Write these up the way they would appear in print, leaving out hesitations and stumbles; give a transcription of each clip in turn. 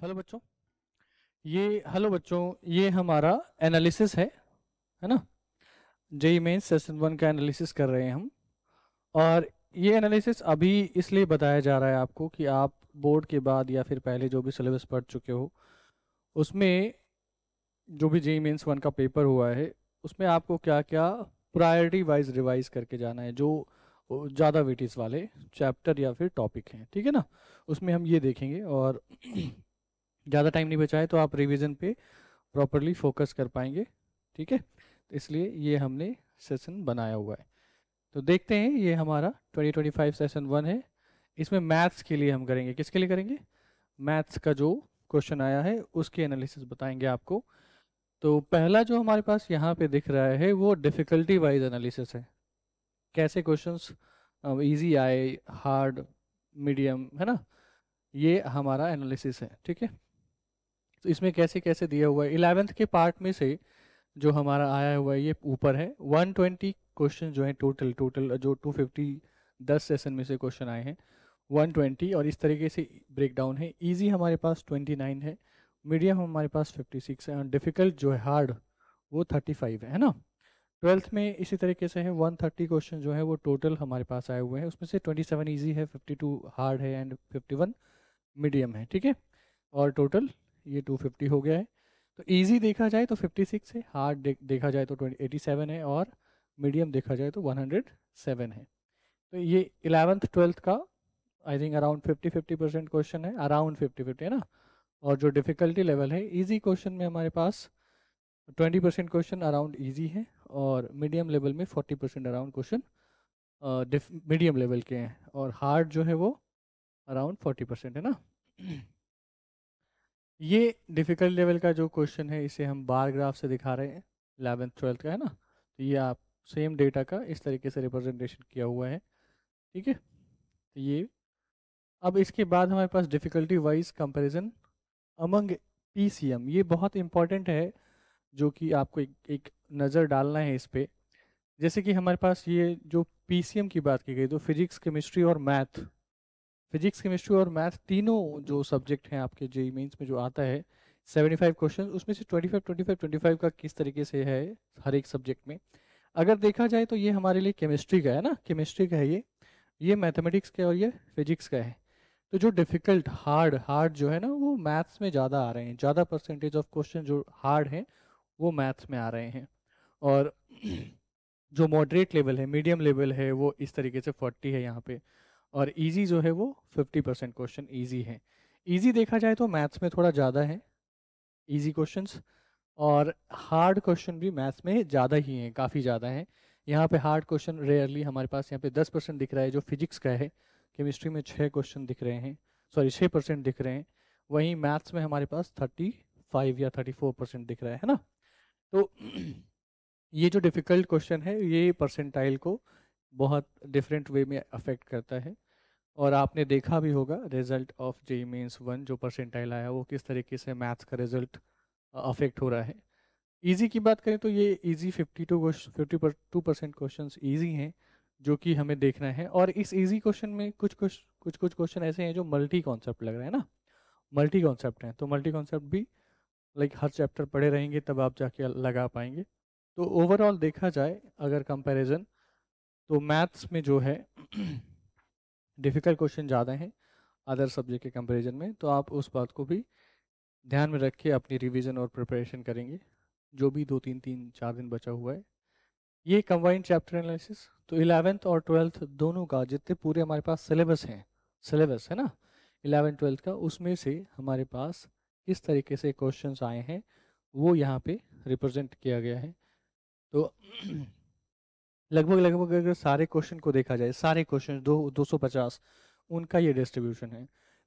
Hello बच्चों, ये हमारा एनालिसिस है ना। जेई मेंस सेशन 1 का एनालिसिस कर रहे हैं हम। और ये एनालिसिस अभी इसलिए बताया जा रहा है आपको कि आप बोर्ड के बाद या फिर पहले जो भी सिलेबस पढ़ चुके हो उसमें जो भी जेई मेंस 1 का पेपर हुआ है उसमें आपको क्या क्या प्रायोरिटी वाइज रिवाइज करके जाना है, जो ज़्यादा वेटेज वाले चैप्टर या फिर टॉपिक हैं, ठीक है ना। उसमें हम ये देखेंगे और ज़्यादा टाइम नहीं बचा है तो आप रिवीजन पे प्रॉपरली फोकस कर पाएंगे, ठीक है। तो इसलिए ये हमने सेशन बनाया हुआ है। तो देखते हैं, ये हमारा 2025 सेशन 1 है। इसमें मैथ्स के लिए हम करेंगे, किसके लिए करेंगे, मैथ्स का जो क्वेश्चन आया है उसके एनालिसिस बताएंगे आपको। तो पहला जो हमारे पास यहाँ पे दिख रहा है वो डिफ़िकल्टी वाइज एनालिसिस है। कैसे क्वेश्चंस इजी आए, हार्ड, मीडियम, है ना। ये हमारा एनालिसिस है, ठीक है। तो इसमें कैसे कैसे दिया हुआ है 11th के पार्ट में से जो हमारा आया हुआ है ये ऊपर है 120 क्वेश्चन जो है टोटल जो 250 10 सेशन में से क्वेश्चन आए हैं 120। और इस तरीके से ब्रेक डाउन है। इजी हमारे पास 29 है, मीडियम हमारे पास 56 है और डिफ़िकल्ट जो है हार्ड वो 35 है ना। 12th में इसी तरीके से है 130 क्वेश्चन जो है वो टोटल हमारे पास आए हुए हैं। उसमें से 27 इजी है, 52 हार्ड है एंड 51 मीडियम है, ठीक है। और टोटल ये 250 हो गया है। तो इजी देखा जाए तो 56 है, हार्ड देखा जाए तो 87 है और मीडियम देखा जाए तो 107 है। तो ये 11th 12th का आई थिंक अराउंड 50% क्वेश्चन है, अराउंड 50-50 है ना। और जो डिफ़िकल्टी लेवल है इजी क्वेश्चन में हमारे पास 20% क्वेश्चन अराउंड इजी है और मीडियम लेवल में 40% अराउंड क्वेश्चन मीडियम लेवल के हैं और हार्ड जो है वो अराउंड 40% है ना। ये डिफ़िकल्ट लेवल का जो क्वेश्चन है इसे हम बार ग्राफ से दिखा रहे हैं, 11th 12th का है ना। तो ये आप सेम डेटा का इस तरीके से रिप्रेजेंटेशन किया हुआ है, ठीक है। तो ये अब इसके बाद हमारे पास difficulty wise comparison among PCM, ये बहुत इंपॉर्टेंट है जो कि आपको एक नज़र डालना है इस पे। जैसे कि हमारे पास ये जो पीसीएम की बात की गई तो फिजिक्स केमिस्ट्री और मैथ, फिजिक्स केमिस्ट्री और मैथ तीनों जो सब्जेक्ट हैं आपके जेईई मेंस में जो आता है 75 क्वेश्चन, उसमें से 25 का किस तरीके से है हर एक सब्जेक्ट में। अगर देखा जाए तो ये हमारे लिए केमिस्ट्री का है ना, केमिस्ट्री का है ये मैथमेटिक्स का और ये फिजिक्स का है। तो जो डिफ़िकल्ट हार्ड हार्ड जो है ना वो मैथ्स में ज़्यादा आ रहे हैं, ज़्यादा परसेंटेज ऑफ क्वेश्चन जो हार्ड हैं वो मैथ्स में आ रहे हैं। और जो मॉडरेट लेवल है, मीडियम लेवल है, वो इस तरीके से 40 है यहाँ पे। और इजी जो है वो 50% क्वेश्चन इजी है। इजी देखा जाए तो मैथ्स में थोड़ा ज़्यादा है इजी क्वेश्चंस, और हार्ड क्वेश्चन भी मैथ्स में ज़्यादा ही हैं, काफ़ी ज़्यादा हैं। यहाँ पे हार्ड क्वेश्चन रेयरली हमारे पास यहाँ पे 10% दिख रहा है जो फिजिक्स का है। केमिस्ट्री में 6 क्वेश्चन दिख रहे हैं, सॉरी 6% दिख रहे हैं। वहीं मैथ्स में हमारे पास 35 या 34% दिख रहा है ना। तो ये जो डिफ़िकल्ट क्वेश्चन है ये परसेंटाइल को बहुत डिफरेंट वे में अफेक्ट करता है। और आपने देखा भी होगा रिजल्ट ऑफ जेईई मेंस 1 जो परसेंटाइल आया वो किस तरीके से मैथ्स का रिजल्ट अफेक्ट हो रहा है। इजी की बात करें तो ये इजी 52% क्वेश्चन इजी हैं जो कि हमें देखना है। और इस इजी क्वेश्चन में कुछ क्वेश्चन ऐसे हैं जो मल्टी कॉन्सेप्ट लग रहे हैं ना, मल्टी कॉन्सेप्ट हैं। तो मल्टी कॉन्सेप्ट भी लाइक हर चैप्टर पढ़े रहेंगे तब आप जाके लगा पाएंगे। तो ओवरऑल देखा जाए अगर कंपैरिजन तो मैथ्स में जो है डिफ़िकल्ट क्वेश्चन ज़्यादा हैं अदर सब्जेक्ट के कंपैरिजन में। तो आप उस बात को भी ध्यान में रख के अपनी रिवीजन और प्रिपरेशन करेंगे जो भी 2-3 4 दिन बचा हुआ है। ये कंबाइंड चैप्टर एनालिसिस तो 11th और 12th दोनों का जितने पूरे हमारे पास सिलेबस है ना 11th 12th का, उसमें से हमारे पास किस तरीके से क्वेश्चंस आए हैं वो यहाँ पे रिप्रेजेंट किया गया है। तो लगभग अगर सारे क्वेश्चन को देखा जाए, सारे क्वेश्चन 250 उनका ये डिस्ट्रीब्यूशन है।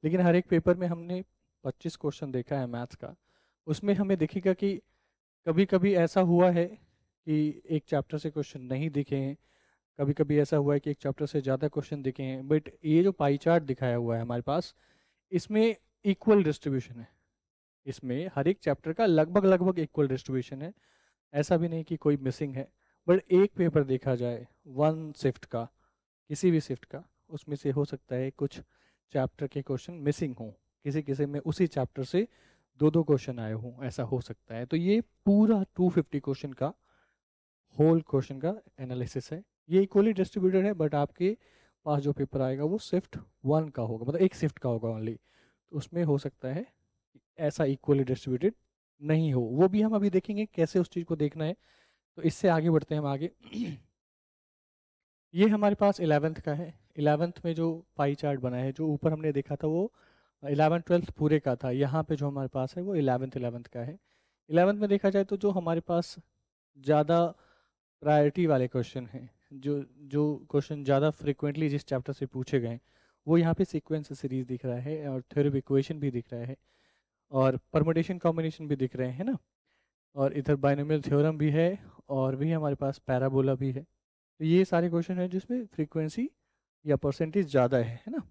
लेकिन हर एक पेपर में हमने 25 क्वेश्चन देखा है मैथ्स का। उसमें हमें दिखेगा कि कभी कभी ऐसा हुआ है कि एक चैप्टर से क्वेश्चन नहीं दिखे हैं, कभी कभी ऐसा हुआ है कि एक चैप्टर से ज़्यादा क्वेश्चन दिखे हैं। बट ये जो पाई चार्ट दिखाया हुआ है हमारे पास इसमें इक्वल डिस्ट्रीब्यूशन है। इसमें हर एक चैप्टर का लगभग इक्वल डिस्ट्रीब्यूशन है, ऐसा भी नहीं कि कोई मिसिंग है। बट एक पेपर देखा जाए वन शिफ्ट का, किसी भी शिफ्ट का, उसमें से हो सकता है कुछ चैप्टर के क्वेश्चन मिसिंग हों, किसी किसी में उसी चैप्टर से दो दो क्वेश्चन आए हों, ऐसा हो सकता है। तो ये पूरा 250 क्वेश्चन का होल क्वेश्चन का एनालिसिस है। ये इक्वली डिस्ट्रीब्यूटेड है, बट आपके पास जो पेपर आएगा वो शिफ्ट 1 का होगा, मतलब एक शिफ्ट का होगा ओनली। तो उसमें हो सकता है ऐसा इक्वली डिस्ट्रीब्यूटेड नहीं हो, वो भी हम अभी देखेंगे कैसे उस चीज़ को देखना है। तो इससे आगे बढ़ते हैं हम आगे। ये हमारे पास 11th का है। 11th में जो पाई चार्ट बना है, जो ऊपर हमने देखा था वो 11th 12th पूरे का था। यहाँ पे जो हमारे पास है वो 11th का है। 11th में देखा जाए तो जो हमारे पास ज़्यादा प्रायोरिटी वाले क्वेश्चन हैं, जो जो क्वेश्चन ज़्यादा फ्रिक्वेंटली जिस चैप्टर से पूछे गए हैं, वो यहाँ पे सीक्वेंस सीरीज दिख रहा है, और थ्योरी ऑफ इक्वेशन भी दिख रहा है, और परमुटेशन कॉम्बिनेशन भी दिख रहे हैं ना, और इधर बाइनोमियल थ्योरम भी है, और भी हमारे पास पैराबोला भी है। तो ये सारे क्वेश्चन हैं जिसमें फ्रीक्वेंसी या परसेंटेज ज़्यादा है ना।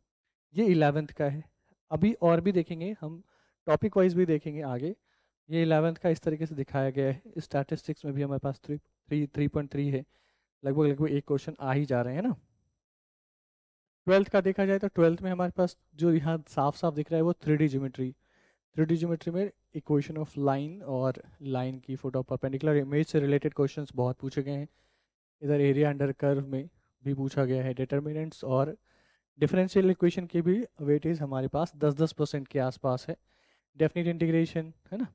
ये 11th का है। अभी और भी देखेंगे हम, टॉपिक वाइज भी देखेंगे आगे। ये 11th का इस तरीके से दिखाया गया है। स्टैटिस्टिक्स में भी हमारे पास 3.3 है, लगभग लगभग एक क्वेश्चन आ ही जा रहे हैं ना। 12th का देखा जाए तो 12th में हमारे पास जो यहाँ साफ साफ दिख रहा है वो 3D ज्योमेट्री। 3D ज्योमेट्री में इक्वेशन ऑफ लाइन और लाइन की फोटो परपेंडिकुलर इमेज से रिलेटेड क्वेश्चंस बहुत पूछे गए हैं। इधर एरिया अंडर कर्व में भी पूछा गया है। डिटर्मिनेंट्स और डिफरेंशियल इक्वेशन की भी वेटेज हमारे पास 10% के आसपास है। डेफिनेट इंटीग्रेशन है ना,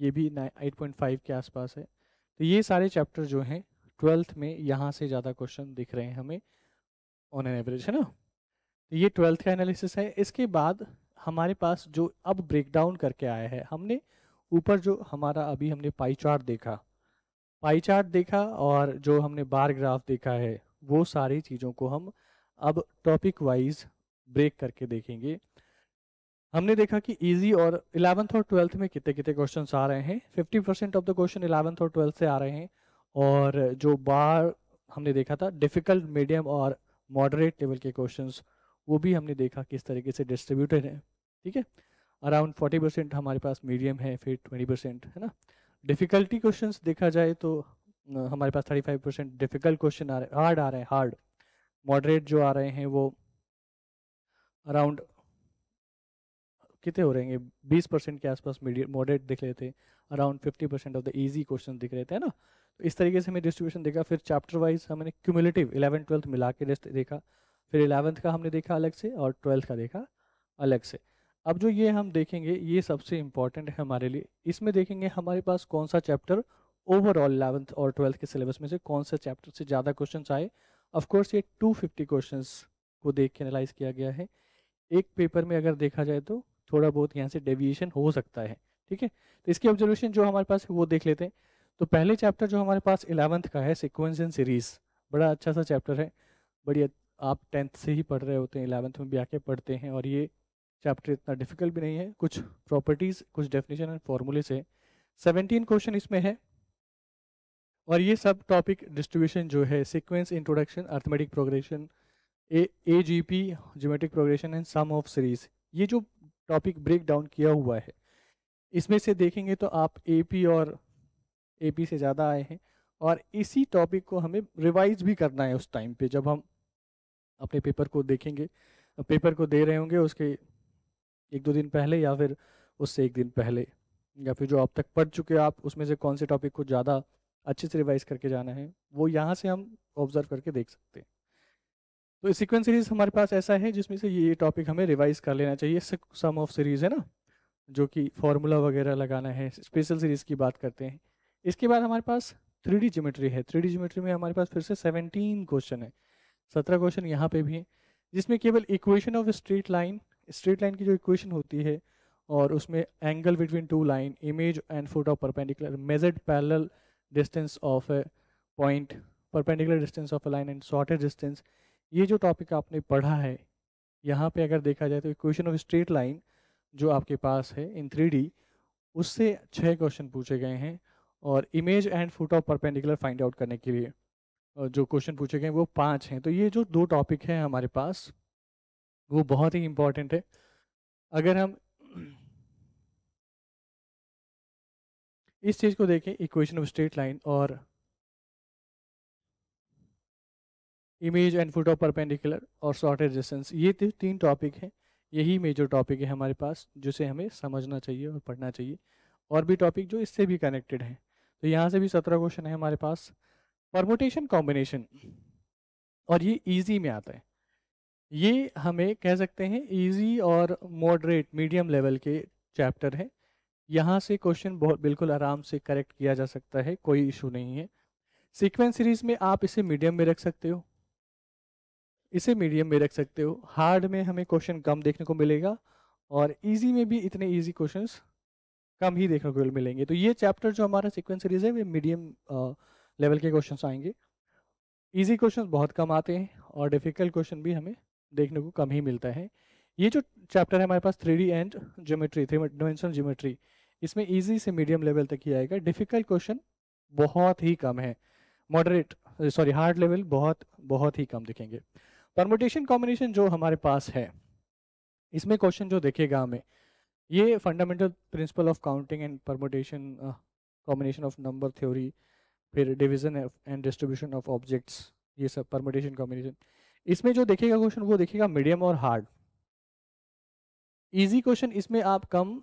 ये भी 8.5 के आसपास है। तो ये सारे चैप्टर जो हैं 12th में यहाँ से ज़्यादा क्वेश्चन दिख रहे हैं हमें ऑन एन एवरेज, है ना। तो ये 12th का एनालिसिस है। इसके बाद हमारे पास जो अब ब्रेक डाउन करके आया है, हमने ऊपर जो हमारा अभी हमने पाई चार्ट देखा और जो हमने बार ग्राफ देखा है, वो सारी चीज़ों को हम अब टॉपिक वाइज ब्रेक करके देखेंगे। हमने देखा कि इजी और 11th और 12th में कितने कितने क्वेश्चंस आ रहे हैं। 50% ऑफ द क्वेश्चन 11th और 12th से आ रहे हैं, और जो बार हमने देखा था डिफ़िकल्ट, मीडियम और मॉडरेट लेवल के क्वेश्चंस, वो भी हमने देखा किस तरीके से डिस्ट्रीब्यूटेड है। ठीक है, अराउंड 40% हमारे पास मीडियम है, फिर 20% है ना। डिफ़िकल्टी क्वेश्चंस देखा जाए तो हमारे पास 35% डिफ़िकल्ट क्वेश्चन आ रहे हैं, हार्ड आ रहे हैं, हार्ड। मॉडरेट जो आ रहे हैं वो अराउंड कितने हो रहेंगे, 20% के आसपास मीडियम मॉडरेट दिख रहे थे। Around 50% of the easy question दिख रहे थे ना। तो इस तरीके से हमें डिस्ट्रीब्यूशन देखा। फिर चैप्टर वाइज हमने क्यूमुलेटिव 11th 12th मिला के देखा। फिर 11th का हमने देखा अलग से, और 12th का देखा अलग से। अब जो ये हम देखेंगे, ये सबसे इम्पॉर्टेंट है हमारे लिए। इसमें देखेंगे हमारे पास कौन सा चैप्टर ओवरऑल 11th और 12th के सिलेबस में से कौन सा चैप्टर से ज़्यादा क्वेश्चन आए। ऑफकोर्स ये 250 क्वेश्चन को देख के एनालाइज किया गया है। एक पेपर में अगर देखा जाए तो थोड़ा बहुत यहाँ से डेविएशन हो सकता है। ठीक है, तो इसकी ऑब्जर्वेशन जो हमारे पास है वो देख लेते हैं। तो पहले चैप्टर जो हमारे पास 11th का है, सीक्वेंस एंड सीरीज, बड़ा अच्छा सा चैप्टर है। बढ़िया, आप 10th से ही पढ़ रहे होते हैं, 11th में भी आके पढ़ते हैं, और ये चैप्टर इतना डिफिकल्ट भी नहीं है। कुछ प्रॉपर्टीज़, कुछ डेफिनेशन एंड फॉर्मूले से 17 क्वेश्चन इसमें है। और ये सब टॉपिक डिस्ट्रीब्यूशन जो है, sequence, introduction, arithmetic progression, AGP, geometric progression and sum of series, ये जो टॉपिक ब्रेक डाउन किया हुआ है, इसमें से देखेंगे तो आप AP से ज़्यादा आए हैं। और इसी टॉपिक को हमें रिवाइज भी करना है उस टाइम पे जब हम अपने पेपर को देखेंगे, पेपर को दे रहे होंगे उसके 1-2 दिन पहले, या फिर उससे 1 दिन पहले, या फिर जो अब तक पढ़ चुके हो आप, उसमें से कौन से टॉपिक को ज़्यादा अच्छे से रिवाइज करके जाना है, वो यहाँ से हम ऑब्जर्व करके देख सकते हैं। तो सीक्वेंस सीरीज हमारे पास ऐसा है जिसमें से ये टॉपिक हमें रिवाइज कर लेना चाहिए। सम ऑफ सीरीज है ना, जो कि फॉर्मूला वगैरह लगाना है। स्पेशल सीरीज की बात करते हैं। इसके बाद हमारे पास 3D ज्योमेट्री है। 3D ज्योमेट्री में हमारे पास फिर से 17 क्वेश्चन है, 17 क्वेश्चन यहाँ पे भी हैं, जिसमें केवल इक्वेशन ऑफ स्ट्रेट लाइन की जो इक्वेशन होती है, और उसमें angle between two line, image and foot of perpendicular, measured parallel distance of A point, perpendicular distance of A line and shortest distance, ये जो टॉपिक आपने पढ़ा है, यहाँ पे अगर देखा जाए तो इक्वेशन ऑफ स्ट्रेट लाइन जो आपके पास है इन 3D, उससे 6 क्वेश्चन पूछे गए हैं। और image and foot of perpendicular find out करने के लिए जो क्वेश्चन पूछे गए वो 5 हैं। तो ये जो 2 टॉपिक हैं हमारे पास, वो बहुत ही इम्पॉर्टेंट है। अगर हम इस चीज़ को देखें, इक्वेशन ऑफ स्ट्रेट लाइन और image and foot of perpendicular और शॉर्टेज डिस्टेंस, ये 3 टॉपिक हैं। यही मेजर टॉपिक है हमारे पास जिसे हमें समझना चाहिए और पढ़ना चाहिए, और भी टॉपिक जो इससे भी कनेक्टेड हैं। तो यहाँ से भी 17 क्वेश्चन है हमारे पास। परमुटेशन कॉम्बिनेशन, और ये इजी में आता है, ये हमें कह सकते हैं इजी और मॉडरेट मीडियम लेवल के चैप्टर है। यहाँ से क्वेश्चन बहुत बिल्कुल आराम से करेक्ट किया जा सकता है, कोई इशू नहीं है। सीक्वेंस सीरीज में आप इसे मीडियम में रख सकते हो, इसे मीडियम में रख सकते हो। हार्ड में हमें क्वेश्चन कम देखने को मिलेगा, और इजी में भी इतने इजी क्वेश्चंस कम ही देखने को मिलेंगे। तो ये चैप्टर जो हमारा सीक्वेंस सीरीज है, वे मीडियम लेवल के क्वेश्चंस आएंगे। इजी क्वेश्चंस बहुत कम आते हैं, और डिफ़िकल्ट क्वेश्चन भी हमें देखने को कम ही मिलता है। ये जो चैप्टर है हमारे पास 3D and geometry, 3 dimensional geometry, इसमें इजी से मीडियम लेवल तक ही आएगा। डिफ़िकल्ट क्वेश्चन बहुत ही कम है, मॉडरेट सॉरी हार्ड लेवल बहुत बहुत ही कम दिखेंगे। परमुटेशन कॉम्बिनेशन जो हमारे पास है, इसमें क्वेश्चन जो देखेगा हमें, ये fundamental principle of counting and permutation, combination of number theory, फिर division and distribution of objects, ये सब परमुटेशन कॉम्बिनेशन। इसमें जो देखेगा क्वेश्चन वो देखेगा मीडियम और हार्ड। इजी क्वेश्चन इसमें आप कम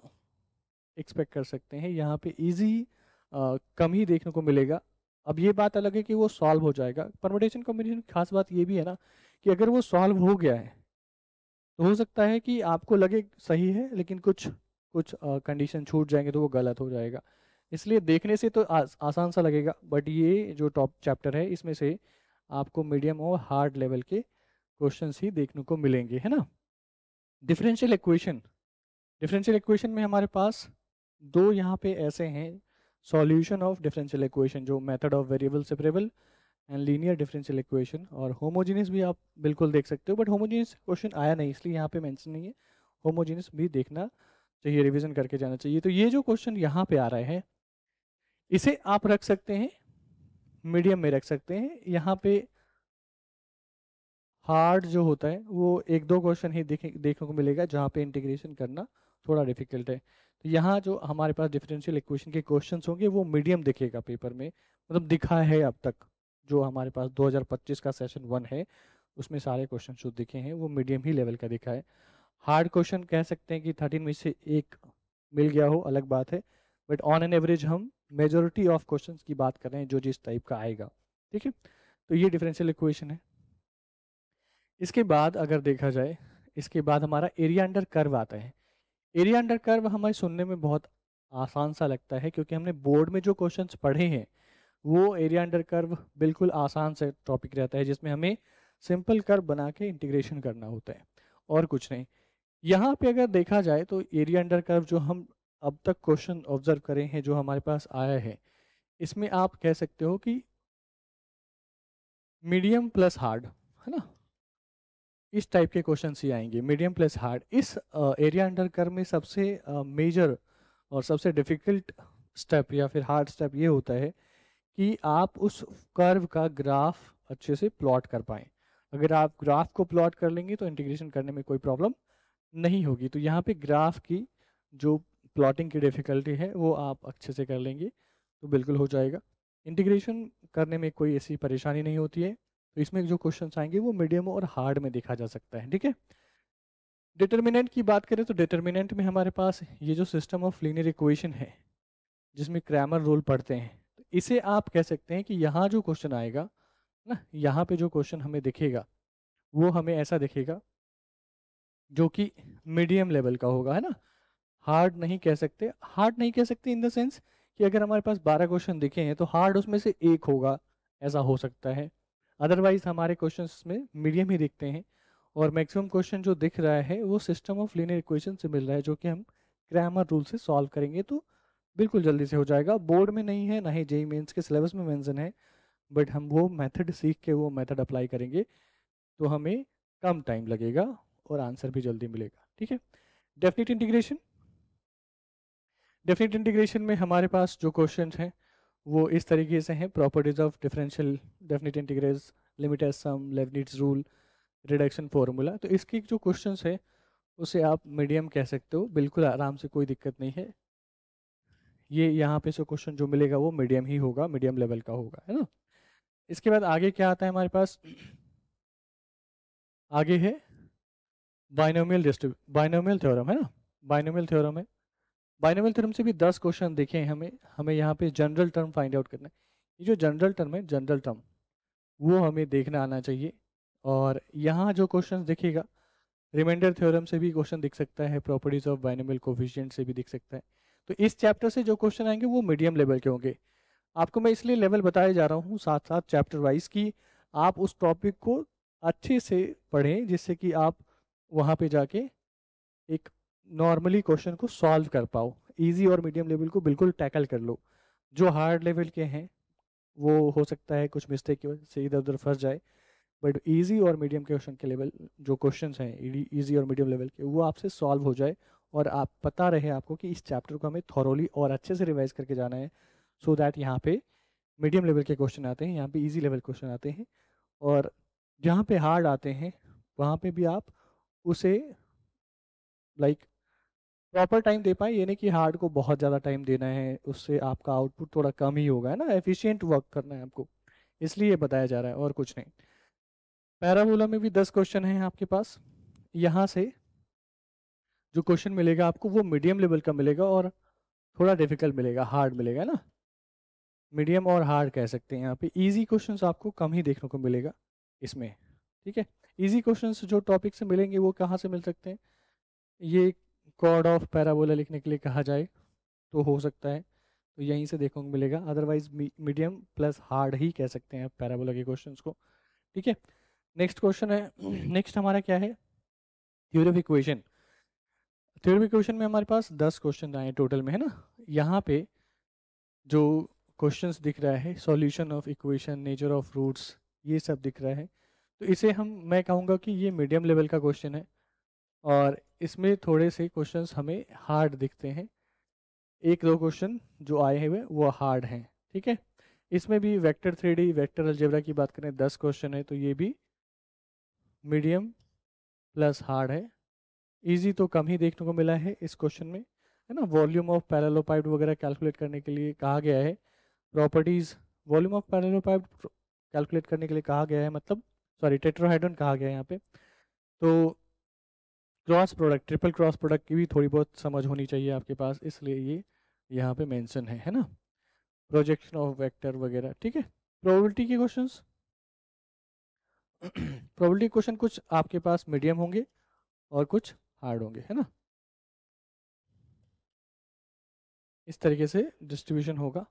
एक्सपेक्ट कर सकते हैं, यहाँ पे इजी कम ही देखने को मिलेगा। अब ये बात अलग है कि वो सॉल्व हो जाएगा। परमुटेशन कॉम्बिनेशन की खास बात ये भी है ना कि अगर वो सॉल्व हो गया है तो हो सकता है कि आपको लगे सही है, लेकिन कुछ कुछ कंडीशन छूट जाएंगे तो वो गलत हो जाएगा। इसलिए देखने से तो आसान सा लगेगा, बट ये जो टॉप चैप्टर है इसमें से आपको मीडियम और हार्ड लेवल के क्वेश्चंस ही देखने को मिलेंगे, है ना। डिफरेंशियल इक्वेशन, डिफरेंशियल इक्वेशन में हमारे पास दो यहाँ पे ऐसे हैं, सॉल्यूशन ऑफ डिफरेंशियल इक्वेशन जो method of variable separable and linear differential equation, और होमोजीनियस भी आप बिल्कुल देख सकते हो, बट होमोजीनियस क्वेश्चन आया नहीं इसलिए यहाँ पे मेंशन नहीं है। होमोजीनियस भी देखना चाहिए, रिवीजन करके जाना चाहिए। तो ये जो क्वेश्चन यहाँ पे आ रहे हैं, इसे आप रख सकते हैं मीडियम में रख सकते हैं। यहाँ पे हार्ड जो होता है वो एक दो क्वेश्चन ही देखने को मिलेगा जहाँ पे इंटीग्रेशन करना थोड़ा डिफिकल्ट है। तो यहाँ जो हमारे पास डिफरेंशियल इक्वेशन के क्वेश्चंस होंगे वो मीडियम दिखेगा पेपर में, मतलब दिखा है अब तक जो हमारे पास 2025 का सेशन 1 है उसमें सारे क्वेश्चन जो दिखे हैं वो मीडियम ही लेवल का दिखा है। हार्ड क्वेश्चन कह सकते हैं कि 13 में से एक मिल गया हो अलग बात है, बट ऑन एन एवरेज हम मेजोरिटी ऑफ क्वेश्चंस की बात कर रहे हैं जो जिस टाइप का आएगा, ठीक है। तो ये डिफरेंशियल इक्वेशन है। इसके बाद अगर देखा जाए, इसके बाद हमारा एरिया अंडर कर्व आता है। एरिया अंडर कर्व हमें सुनने में बहुत आसान सा लगता है क्योंकि हमने बोर्ड में जो क्वेश्चंस पढ़े हैं वो एरिया अंडर कर्व बिल्कुल आसान से टॉपिक रहता है जिसमें हमें सिंपल कर्व बना के इंटीग्रेशन करना होता है और कुछ नहीं। यहाँ पे अगर देखा जाए तो एरिया अंडर कर्व जो हम अब तक क्वेश्चन ऑब्जर्व करे हैं जो हमारे पास आया है, इसमें आप कह सकते हो कि मीडियम प्लस हार्ड, है ना, इस टाइप के क्वेश्चन ही आएंगे मीडियम प्लस हार्ड। इस एरिया अंडर कर्व में सबसे मेजर और सबसे डिफिकल्ट स्टेप या फिर हार्ड स्टेप ये होता है कि आप उस कर्व का ग्राफ अच्छे से प्लॉट कर पाएँ। अगर आप ग्राफ को प्लॉट कर लेंगे तो इंटीग्रेशन करने में कोई प्रॉब्लम नहीं होगी। तो यहाँ पे ग्राफ की जो प्लॉटिंग की डिफ़िकल्टी है वो आप अच्छे से कर लेंगे तो बिल्कुल हो जाएगा। इंटीग्रेशन करने में कोई ऐसी परेशानी नहीं होती है। तो इसमें जो क्वेश्चंस आएंगे वो मीडियम और हार्ड में देखा जा सकता है, ठीक है। डिटर्मिनेंट की बात करें तो डिटर्मिनेंट में हमारे पास ये जो सिस्टम ऑफ लीनियर इक्वेशन है जिसमें क्रैमर रूल पढ़ते हैं, तो इसे आप कह सकते हैं कि यहाँ जो क्वेश्चन आएगा ना, यहाँ पे जो क्वेश्चन हमें दिखेगा वो हमें ऐसा दिखेगा जो कि मीडियम लेवल का होगा, है ना। हार्ड नहीं कह सकते, हार्ड नहीं कह सकते इन द सेंस कि अगर हमारे पास 12 क्वेश्चन दिखे हैं तो हार्ड उसमें से एक होगा, ऐसा हो सकता है। अदरवाइज हमारे क्वेश्चंस में मीडियम ही दिखते हैं, और मैक्सिमम क्वेश्चन जो दिख रहा है वो सिस्टम ऑफ लीनियर इक्वेशन से मिल रहा है जो कि हम क्रैमर रूल से सॉल्व करेंगे तो बिल्कुल जल्दी से हो जाएगा। बोर्ड में नहीं है, ना ही जेईई मेंस के सिलेबस में मेंशन है, बट हम वो मेथड सीख के वो मेथड अप्लाई करेंगे तो हमें कम टाइम लगेगा और आंसर भी जल्दी मिलेगा, ठीक है। डेफिनेट इंटीग्रेशन, डेफिनेट इंटीग्रेशन में हमारे पास जो क्वेश्चन हैं वो इस तरीके से हैं। Properties of differential definite integrals, limit as sum, Leibniz rule, reduction formula. तो इसकी जो क्वेश्चंस है उसे आप मीडियम कह सकते हो, बिल्कुल आराम से, कोई दिक्कत नहीं है। ये यहाँ पे से क्वेश्चन जो मिलेगा वो मीडियम ही होगा, मीडियम लेवल का होगा, है ना। इसके बाद आगे क्या आता है हमारे पास, आगे है बाइनोमियल थ्योरम है ना, बाइनोमियल थ्योरम है। बाइनोमियल थ्योरम से भी 10 क्वेश्चन देखे हैं हमें। हमें यहाँ पे जनरल टर्म फाइंड आउट करना है। ये जो जनरल टर्म है, जनरल टर्म, वो हमें देखना आना चाहिए। और यहाँ जो क्वेश्चन दिखेगा, रिमाइंडर थ्योरम से भी क्वेश्चन दिख सकता है, प्रॉपर्टीज ऑफ बाइनोमियल कोफिशिएंट से भी दिख सकता है। तो इस चैप्टर से जो क्वेश्चन आएंगे वो मीडियम लेवल के होंगे। आपको मैं इसलिए लेवल बताया जा रहा हूँ साथ साथ चैप्टर वाइज, कि आप उस टॉपिक को अच्छे से पढ़ें, जिससे कि आप वहाँ पे जाके एक नॉर्मली क्वेश्चन को सॉल्व कर पाओ। इजी और मीडियम लेवल को बिल्कुल टैकल कर लो। जो हार्ड लेवल के हैं वो हो सकता है कुछ मिस्टेक की वजह से इधर उधर फंस जाए, बट इजी और मीडियम के क्वेश्चन के लेवल जो क्वेश्चंस हैं इजी और मीडियम लेवल के, वो आपसे सॉल्व हो जाए। और आप पता रहे आपको कि इस चैप्टर को हमें थॉरोली और अच्छे से रिवाइज करके जाना है, सो दैट यहाँ पे मीडियम लेवल के क्वेश्चन आते हैं, यहाँ पे इजी लेवल क्वेश्चन आते हैं, और जहाँ पे हार्ड आते हैं वहाँ पे भी आप उसे लाइक प्रॉपर टाइम दे पाए। ये नहीं कि हार्ड को बहुत ज़्यादा टाइम देना है, उससे आपका आउटपुट थोड़ा कम ही होगा, है ना। एफिशिएंट वर्क करना है आपको, इसलिए बताया जा रहा है और कुछ नहीं। पैराबोला में भी 10 क्वेश्चन हैं आपके पास। यहाँ से जो क्वेश्चन मिलेगा आपको वो मीडियम लेवल का मिलेगा और थोड़ा डिफिकल्ट मिलेगा, हार्ड मिलेगा ना। मीडियम और हार्ड कह सकते हैं। यहाँ पे इजी क्वेश्चंस आपको कम ही देखने को मिलेगा इसमें, ठीक है। इजी क्वेश्चंस जो टॉपिक से मिलेंगे वो कहाँ से मिल सकते हैं, ये कॉर्ड ऑफ पैराबोला लिखने के लिए कहा जाए तो हो सकता है, तो यहीं से देखने को मिलेगा। अदरवाइज मीडियम प्लस हार्ड ही कह सकते हैं पैराबोला के क्वेश्चंस को, ठीक है। नेक्स्ट क्वेश्चन है, नेक्स्ट हमारा क्या है, theory of equation. Theory of equation में हमारे पास 10 क्वेश्चन आए टोटल में, है ना। यहाँ पे जो क्वेश्चंस दिख रहा है, solution of equation, nature of roots, ये सब दिख रहा है। तो इसे मैं कहूँगा कि ये मीडियम लेवल का क्वेश्चन है, और इसमें थोड़े से क्वेश्चंस हमें हार्ड दिखते हैं। एक दो क्वेश्चन जो आए हुए वो हार्ड हैं, ठीक है। इसमें भी वेक्टर 3D, वेक्टर अलजेब्रा की बात करें, 10 क्वेश्चन है, तो ये भी मीडियम प्लस हार्ड है। इजी तो कम ही देखने को मिला है इस क्वेश्चन में, है ना। वॉल्यूम ऑफ पैरेललोपाइड वगैरह कैलकुलेट करने के लिए कहा गया है। प्रॉपर्टीज, वॉल्यूम ऑफ पैरेललोपाइड कैलकुलेट करने के लिए कहा गया है, मतलब सॉरी टेट्राहेड्रॉन कहा गया है यहाँ पे। तो cross product, triple cross product की भी थोड़ी बहुत समझ होनी चाहिए आपके पास, इसलिए ये यहाँ पे मेंशन है ना। प्रोजेक्शन ऑफ वेक्टर वगैरह, ठीक है। प्रोबेबिलिटी के क्वेश्चंस, प्रोबेबिलिटी क्वेश्चन कुछ आपके पास मीडियम होंगे और कुछ हार्ड होंगे, है ना। इस तरीके से डिस्ट्रीब्यूशन होगा।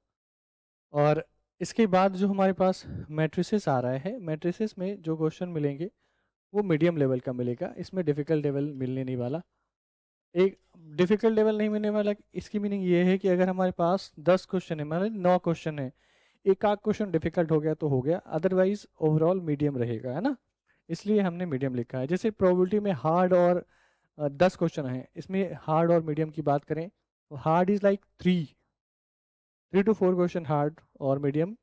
और इसके बाद जो हमारे पास मैट्रिसेस आ रहा है, मैट्रिसेस में जो क्वेश्चन मिलेंगे वो मीडियम लेवल का मिलेगा। इसमें डिफ़िकल्ट लेवल मिलने नहीं वाला। एक डिफ़िकल्ट लेवल नहीं मिलने वाला, इसकी मीनिंग ये है कि अगर हमारे पास 10 क्वेश्चन है, मतलब 9 क्वेश्चन है, एक आध क्वेश्चन डिफ़िकल्ट हो गया तो हो गया, अदरवाइज ओवरऑल मीडियम रहेगा, है ना। इसलिए हमने मीडियम लिखा है। जैसे प्रोबेबिलिटी में हार्ड और 10 क्वेश्चन हैं, इसमें हार्ड और मीडियम की बात करें तो hard is like 3 to 4 question hard, और मीडियम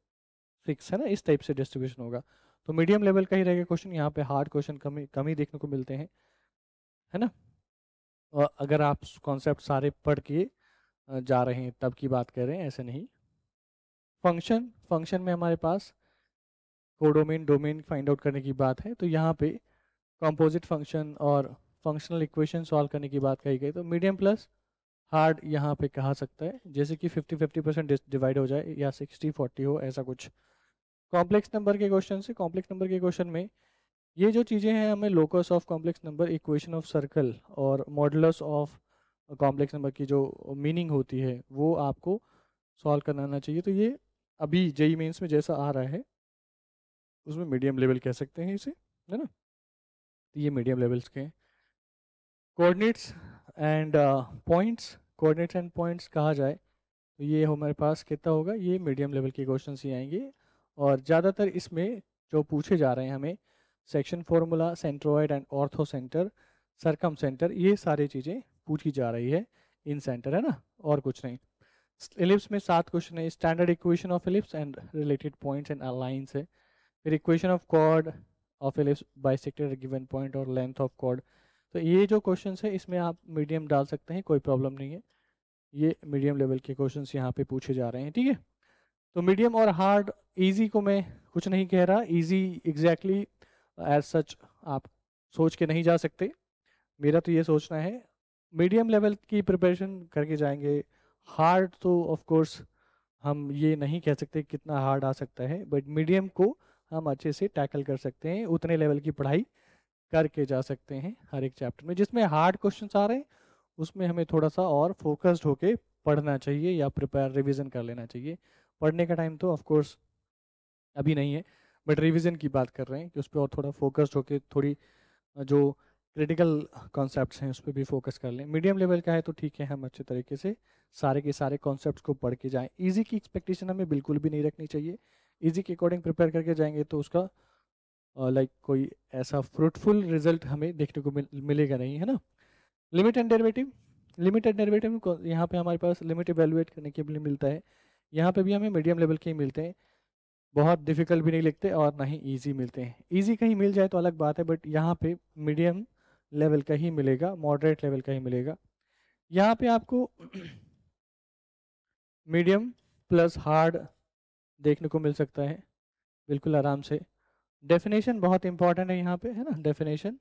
6, है ना। इस टाइप से डिस्ट्रीब्यूशन होगा। तो मीडियम लेवल का ही रहेगा क्वेश्चन, यहाँ पे हार्ड क्वेश्चन कम ही देखने को मिलते हैं, है ना। और अगर आप कॉन्सेप्ट सारे पढ़ के जा रहे हैं तब की बात कर रहे हैं, ऐसे नहीं। फंक्शन में हमारे पास कोडोमेन डोमेन फाइंड आउट करने की बात है, तो यहाँ पे कंपोजिट फंक्शन और फंक्शनल इक्वेशन सॉल्व करने की बात कही गई। तो मीडियम प्लस हार्ड यहाँ पे कहा सकता है, जैसे कि 50-50% डिवाइड हो जाए या 60-40 हो, ऐसा कुछ। कॉम्प्लेक्स नंबर के क्वेश्चन से, कॉम्प्लेक्स नंबर के क्वेश्चन में ये जो चीज़ें हैं, हमें locus of complex number, equation of circle और मॉडुलस ऑफ कॉम्प्लेक्स नंबर की जो मीनिंग होती है वो आपको सॉल्व करना आना चाहिए। तो ये अभी जेई मेंस में जैसा आ रहा है उसमें मीडियम लेवल कह सकते हैं इसे, है ना। तो ये मीडियम लेवल्स के हैं। Coordinates and points, coordinates and points कहा जाए तो ये हमारे पास कितना होगा, ये मीडियम लेवल के क्वेश्चन ही आएंगे। और ज़्यादातर इसमें जो पूछे जा रहे हैं हमें, section formula, centroid and orthocentre, circumcentre, ये सारी चीज़ें पूछी जा रही है इन सेंटर, है ना, और कुछ नहीं। एलिप्स में 7 क्वेश्चन है, standard equation of ellipse and related points and lines है। फिर equation of chord of ellipse bisected given point और लेंथ ऑफ कॉर्ड। तो ये जो क्वेश्चन है इसमें आप मीडियम डाल सकते हैं, कोई प्रॉब्लम नहीं है। ये मीडियम लेवल के क्वेश्चंस यहाँ पे पूछे जा रहे हैं, ठीक है। तो मीडियम और हार्ड, इजी को मैं कुछ नहीं कह रहा, इजी एग्जैक्टली एज सच आप सोच के नहीं जा सकते, मेरा तो ये सोचना है मीडियम लेवल की प्रिपरेशन करके जाएंगे। हार्ड तो ऑफ कोर्स हम ये नहीं कह सकते कितना हार्ड आ सकता है, बट मीडियम को हम अच्छे से टैकल कर सकते हैं, उतने लेवल की पढ़ाई करके जा सकते हैं हर एक चैप्टर में। जिसमें हार्ड क्वेश्चंस आ रहे हैं उसमें हमें थोड़ा सा और फोकस्ड होके पढ़ना चाहिए या प्रिपेयर रिवीजन कर लेना चाहिए। पढ़ने का टाइम तो ऑफ कोर्स अभी नहीं है, बट रिवीजन की बात कर रहे हैं कि उस पर और थोड़ा फोकस्ड होके थोड़ी जो क्रिटिकल कॉन्सेप्ट्स हैं उस पर भी फोकस कर लें। मीडियम लेवल का है तो ठीक है, हम अच्छे तरीके से सारे के सारे कॉन्सेप्ट्स को पढ़ के जाएं। इजी की एक्सपेक्टेशन हमें बिल्कुल भी नहीं रखनी चाहिए। इजी के अकॉर्डिंग प्रिपेयर करके जाएंगे तो उसका लाइक कोई ऐसा फ्रूटफुल रिजल्ट हमें देखने को मिलेगा नहीं, है ना। Limit and derivative, limit and derivative यहाँ पे हमारे पास लिमिट इवेलुएट करने के लिए मिलता है। यहाँ पे भी हमें मीडियम लेवल के ही मिलते हैं, बहुत डिफिकल्ट भी नहीं लिखते और ना ही ईजी मिलते हैं। ईजी कहीं मिल जाए तो अलग बात है, बट यहाँ पे मीडियम लेवल का ही मिलेगा, मॉडरेट लेवल का ही मिलेगा। यहाँ पे आपको मीडियम प्लस हार्ड देखने को मिल सकता है बिल्कुल आराम से। डेफिनेशन बहुत इंपॉर्टेंट है यहाँ पे, है ना, डेफिनेशन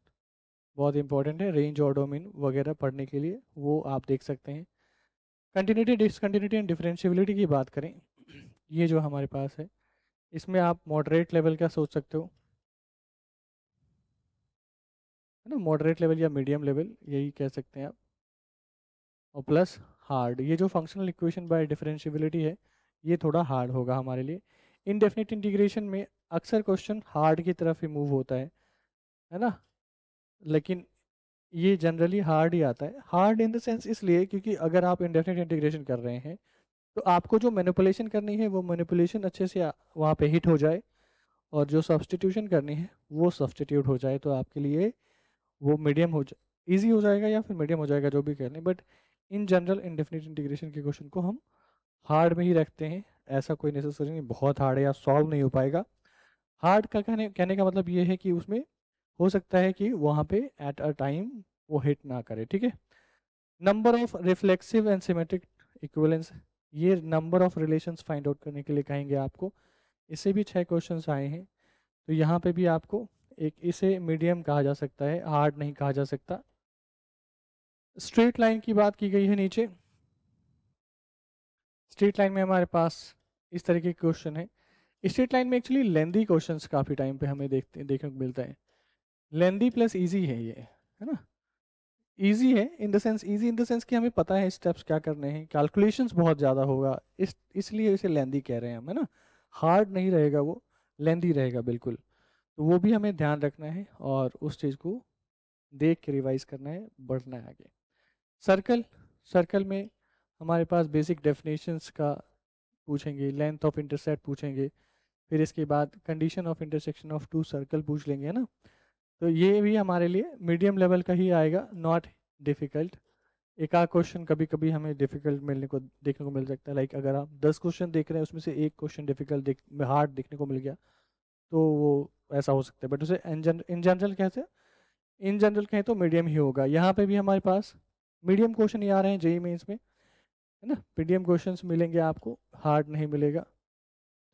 बहुत इंपॉर्टेंट है रेंज और डोमेन वगैरह पढ़ने के लिए, वो आप देख सकते हैं। कंटिन्यूटी, डिसकंटिन्यूटी एंड डिफरेंशिएबिलिटी की बात करें, ये जो हमारे पास है इसमें आप मॉडरेट लेवल का सोच सकते हो, है ना, मॉडरेट लेवल या मीडियम लेवल यही कह सकते हैं आप। और प्लस हार्ड, ये जो फंक्शनल इक्वेशन बाय डिफरेंशिएबिलिटी है ये थोड़ा हार्ड होगा हमारे लिए। इनडेफिनिट इंटीग्रेशन में अक्सर क्वेश्चन हार्ड की तरफ ही मूव होता है ना, लेकिन ये जनरली हार्ड ही आता है। हार्ड इन द सेंस इसलिए क्योंकि अगर आप इंडेफिनिट इंटीग्रेशन कर रहे हैं तो आपको जो मैनिपुलेशन करनी है वो मैनिपुलेशन अच्छे से वहाँ पे हिट हो जाए, और जो सब्सटीट्यूशन करनी है वो सब्सटीट्यूट हो जाए, तो आपके लिए वो मीडियम हो जाए, ईजी हो जाएगा या फिर मीडियम हो जाएगा, जो भी कह लें। But in general indefinite integration के क्वेश्चन को हम हार्ड में ही रखते हैं, ऐसा कोई नेसेसरी नहीं बहुत हार्ड है या सॉल्व नहीं हो पाएगा। हार्ड का कहने का मतलब ये है कि उसमें हो सकता है कि वहाँ पे एट अ टाइम वो हिट ना करे, ठीक है। Number of reflexive and symmetric equivalence, ये number of relations find out करने के लिए कहेंगे आपको। इससे भी 6 क्वेश्चंस आए हैं, तो यहाँ पे भी आपको एक इसे मीडियम कहा जा सकता है, हार्ड नहीं कहा जा सकता। स्ट्रेट लाइन की बात की गई है नीचे, स्ट्रेट लाइन में हमारे पास इस तरीके के क्वेश्चन है। स्ट्रेट लाइन में एक्चुअली लेंदी क्वेश्चंस काफ़ी टाइम पे हमें देखने को मिलता है। लेंदी प्लस इजी है ये, है ना। इजी है in the sense, easy in the sense कि हमें पता है स्टेप्स क्या करने हैं, कैलकुलेशंस बहुत ज़्यादा होगा, इसलिए इसे लेंदी कह रहे हैं हम, है ना। हार्ड नहीं रहेगा वो, लेंदी रहेगा बिल्कुल। तो वो भी हमें ध्यान रखना है और उस चीज़ को देख के रिवाइज करना है, बढ़ना है आगे। सर्कल, सर्कल में हमारे पास बेसिक डेफिनेशंस का पूछेंगे, लेंथ ऑफ इंटरसेप्ट पूछेंगे, फिर इसके बाद condition of intersection of two circle पूछ लेंगे, है ना। तो ये भी हमारे लिए मीडियम लेवल का ही आएगा, नॉट डिफ़िकल्ट। एक आध क्वेश्चन कभी कभी हमें डिफ़िकल्ट देखने को मिल सकता है, लाइक अगर आप 10 क्वेश्चन देख रहे हैं उसमें से एक क्वेश्चन डिफ़िकल्ट हार्ड देखने को मिल गया तो वो ऐसा हो सकता है, बट उसे इन जनरल कैसे, इन जनरल कहें तो मीडियम ही होगा। यहाँ पे भी हमारे पास मीडियम क्वेश्चन ही आ रहे हैं जेईई मेंस में, है ना, मीडियम क्वेश्चंस मिलेंगे आपको, हार्ड नहीं मिलेगा।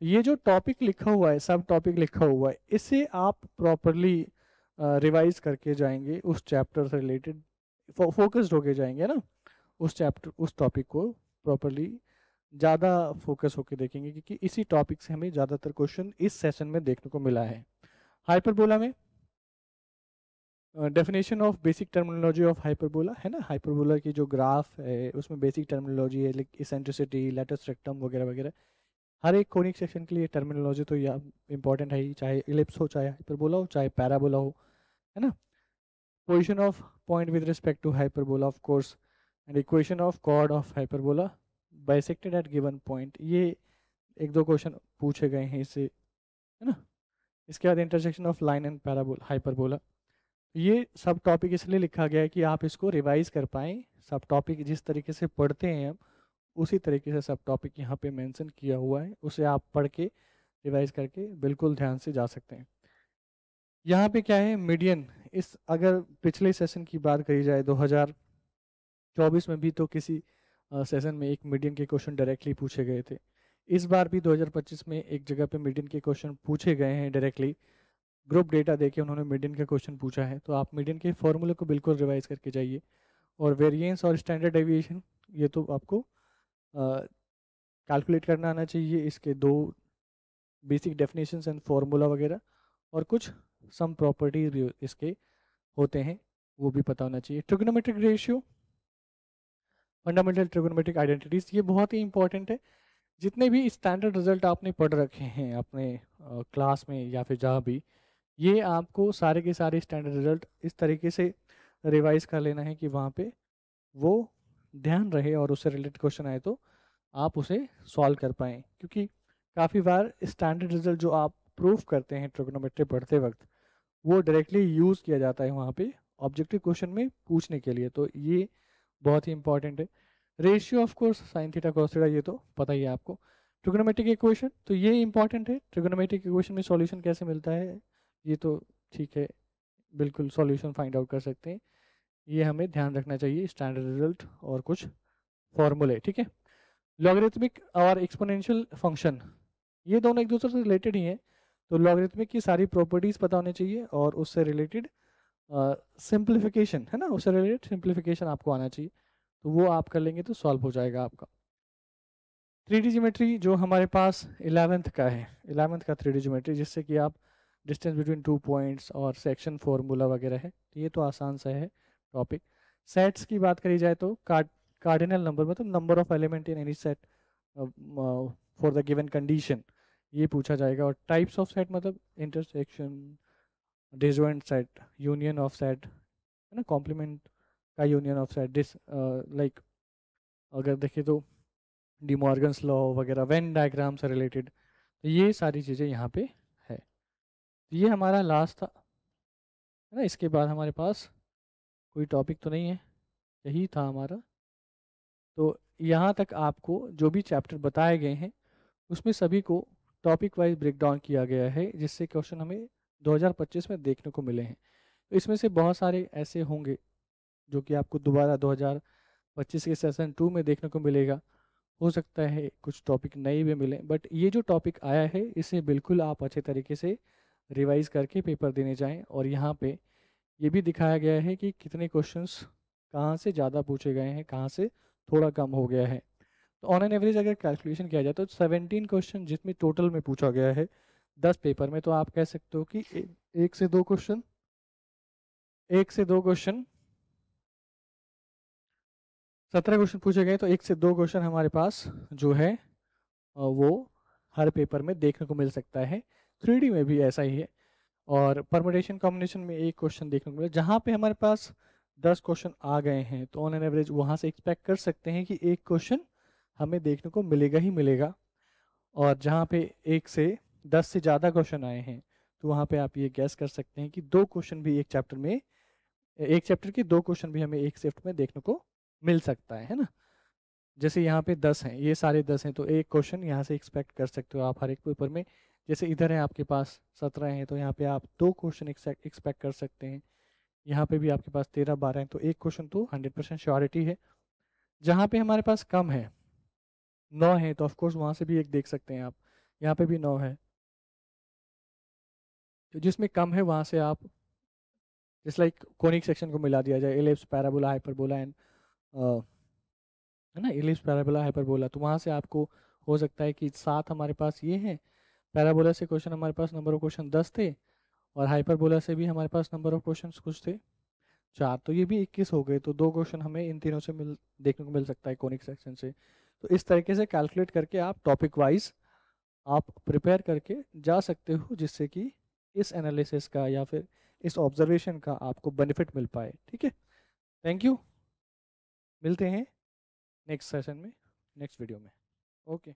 ये जो टॉपिक लिखा हुआ है, सब टॉपिक लिखा हुआ है, इसे आप प्रॉपरली रिवाइज करके जाएंगे, उस चैप्टर से रिलेटेड फोकस्ड होके जाएंगे ना, उस चैप्टर उस टॉपिक को प्रॉपरली ज़्यादा फोकस होके देखेंगे, क्योंकि इसी टॉपिक से हमें ज़्यादातर क्वेश्चन इस सेशन में देखने को मिला है। हाइपरबोला में definition of basic terminology of hyperbola, है ना, हाइपरबोला की जो ग्राफ है उसमें बेसिक टर्मिनोलॉजी है, लाइक इसेंट्रिसिटी, लेटस रेक्टम वगैरह वगैरह। हर एक कोनिक सेक्शन के लिए टर्मिनोलॉजी तो या इंपॉर्टेंट है ही, चाहे इलिप्स हो, चाहे हाइपरबोला हो, चाहे पैराबोला हो, है ना। Position of point with respect to hyperbola of course, and equation of chord of hyperbola bisected at given point, ये एक दो क्वेश्चन पूछे गए हैं इससे, है ना। इसके बाद intersection of line and parabola hyperbola, ये सब टॉपिक इसलिए लिखा गया है कि आप इसको रिवाइज कर पाएँ। सब टॉपिक जिस तरीके से पढ़ते हैं हम उसी तरीके से सब टॉपिक यहाँ पे मेंशन किया हुआ है, उसे आप पढ़ के रिवाइज करके बिल्कुल ध्यान से जा सकते हैं। यहाँ पे क्या है, मीडियन, इस अगर पिछले सेशन की बात करी जाए 2024 में भी तो किसी सेशन में एक मीडियन के क्वेश्चन डायरेक्टली पूछे गए थे। इस बार भी 2025 में एक जगह पे मीडियन के क्वेश्चन पूछे गए हैं डायरेक्टली, ग्रुप डेटा देके उन्होंने मीडियन का क्वेश्चन पूछा है, तो आप मीडियन के फॉर्मूले को बिल्कुल रिवाइज करके जाइए। और वेरिएंस और स्टैंडर्ड डेविएशन ये तो आपको कैलकुलेट करना आना चाहिए, इसके 2 बेसिक डेफिनेशंस एंड फार्मूला वगैरह, और कुछ सम प्रॉपर्टीज भी इसके होते हैं वो भी पता होना चाहिए। Trigonometric ratio, fundamental trigonometric identities, ये बहुत ही इंपॉर्टेंट है। जितने भी स्टैंडर्ड रिजल्ट आपने पढ़ रखे हैं अपने क्लास में या फिर जहाँ भी, ये आपको सारे के सारे स्टैंडर्ड रिजल्ट इस तरीके से रिवाइज कर लेना है कि वहाँ पे वो ध्यान रहे और उससे रिलेटेड क्वेश्चन आए तो आप उसे सॉल्व कर पाएँ। क्योंकि काफ़ी बार स्टैंडर्ड रिजल्ट जो आप प्रूफ करते हैं ट्रिग्नोमेट्री पढ़ते वक्त, वो डायरेक्टली यूज़ किया जाता है वहाँ पे ऑब्जेक्टिव क्वेश्चन में पूछने के लिए, तो ये बहुत ही इंपॉर्टेंट है। Ratio of course sine theta cos theta ये तो पता ही है आपको। ट्रिग्नोमेट्रिक इक्वेशन तो ये इंपॉर्टेंट है, ट्रिग्नोमेट्रिक इक्वेशन में सॉल्यूशन कैसे मिलता है ये तो ठीक है, बिल्कुल सॉल्यूशन फाइंड आउट कर सकते हैं, ये हमें ध्यान रखना चाहिए। स्टैंडर्ड रिजल्ट और कुछ फॉर्मूले, ठीक है। लॉगरिथमिक और एक्सपोनेंशियल फंक्शन, ये दोनों एक दूसरे से रिलेटेड ही हैं, तो लॉगरिथमिक की सारी प्रॉपर्टीज़ पता होनी चाहिए और उससे रिलेटेड सिंप्लीफिकेशन है ना, उससे रिलेटेड सिंप्लीफिकेशन आपको आना चाहिए, तो वो आप कर लेंगे तो सॉल्व हो जाएगा आपका। 3D ज्योमेट्री जो हमारे पास 11th का है, 11th का 3D ज्योमेट्री, जिससे कि आप डिस्टेंस बिटवीन 2 पॉइंट्स और सेक्शन फॉर्मूला वगैरह है, तो ये तो आसान सा है टॉपिक। सेट्स की बात करी जाए तो कार्डिनल नंबर मतलब number of element in any set for the given condition, ये पूछा जाएगा। और टाइप्स ऑफ सेट मतलब intersection, disjoint set, union of set है ना, कॉम्प्लीमेंट का यूनियन ऑफ सेट, लाइक अगर देखें तो डिमॉर्गन्स लॉ वगैरह, वेन डायग्राम से रिलेटेड, तो ये सारी चीज़ें यहाँ पे है। तो ये हमारा लास्ट था है ना, इसके बाद हमारे पास कोई टॉपिक तो नहीं है, यही था हमारा। तो यहाँ तक आपको जो भी चैप्टर बताए गए हैं उसमें सभी को टॉपिक वाइज ब्रेक डाउन किया गया है, जिससे क्वेश्चन हमें 2025 में देखने को मिले हैं। तो इसमें से बहुत सारे ऐसे होंगे जो कि आपको दोबारा 2025 के सेशन 2 में देखने को मिलेगा। हो सकता है कुछ टॉपिक नए भी मिले, बट ये जो टॉपिक आया है इसे बिल्कुल आप अच्छे तरीके से रिवाइज करके पेपर देने जाएं। और यहाँ पे ये भी दिखाया गया है कि कितने क्वेश्चंस कहाँ से ज़्यादा पूछे गए हैं, कहाँ से थोड़ा कम हो गया है। तो ऑन एन एवरेज अगर कैलकुलेशन किया जाए तो 17 क्वेश्चन जिसमें टोटल में पूछा गया है 10 पेपर में, तो आप कह सकते हो कि एक से दो क्वेश्चन 17 क्वेश्चन पूछे गए, तो 1 से 2 क्वेश्चन हमारे पास जो है वो हर पेपर में देखने को मिल सकता है। 3D में भी ऐसा ही है। और परमुटेशन कॉम्बिनेशन में एक क्वेश्चन देखने को मिला, जहाँ पे हमारे पास 10 क्वेश्चन आ गए हैं तो ऑन एन एवरेज वहाँ से एक्सपेक्ट कर सकते हैं कि एक क्वेश्चन हमें देखने को मिलेगा ही मिलेगा। और जहाँ पे 1 से 10 से ज़्यादा क्वेश्चन आए हैं तो वहाँ पे आप ये गैस कर सकते हैं कि 2 क्वेश्चन भी एक चैप्टर के 2 क्वेश्चन भी हमें एक शिफ्ट में देखने को मिल सकता है ना। जैसे यहाँ पे 10 हैं, ये सारे 10 हैं, तो एक क्वेश्चन यहाँ से एक्सपेक्ट कर सकते हो आप हर एक पेपर में। जैसे इधर है आपके पास 17 हैं, तो यहाँ पे आप 2 क्वेश्चन एक्सपेक्ट कर सकते हैं। यहाँ पे भी आपके पास 13-12 हैं, तो एक क्वेश्चन तो 100% श्योरिटी है। जहाँ पे हमारे पास कम है 9 है, तो ऑफकोर्स वहाँ से भी एक देख सकते हैं आप, यहाँ पे भी 9 है, तो जिसमें कम है वहाँ से आप जिस लाइक कोनिक सेक्शन को मिला दिया जाए, एलिप्स, पैराबोला, हाइपरबोला एंड है ना, एलिप्स, पैराबोला, हाइपरबोला, तो वहाँ से आपको हो सकता है कि 7 हमारे पास ये हैं। पैराबोला से क्वेश्चन हमारे पास नंबर ऑफ क्वेश्चन 10 थे, और हाइपरबोला से भी हमारे पास नंबर ऑफ क्वेश्चन कुछ थे 4, तो ये भी 21 हो गए। तो 2 क्वेश्चन हमें इन तीनों से देखने को मिल सकता है कोनिक सेक्शन से। तो इस तरीके से कैलकुलेट करके आप टॉपिक वाइज आप प्रिपेयर करके जा सकते हो, जिससे कि इस एनालिसिस का या फिर इस ऑब्जर्वेशन का आपको बेनिफिट मिल पाए। ठीक है, थैंक यू, मिलते हैं नेक्स्ट सेशन में, नेक्स्ट वीडियो में। ओके।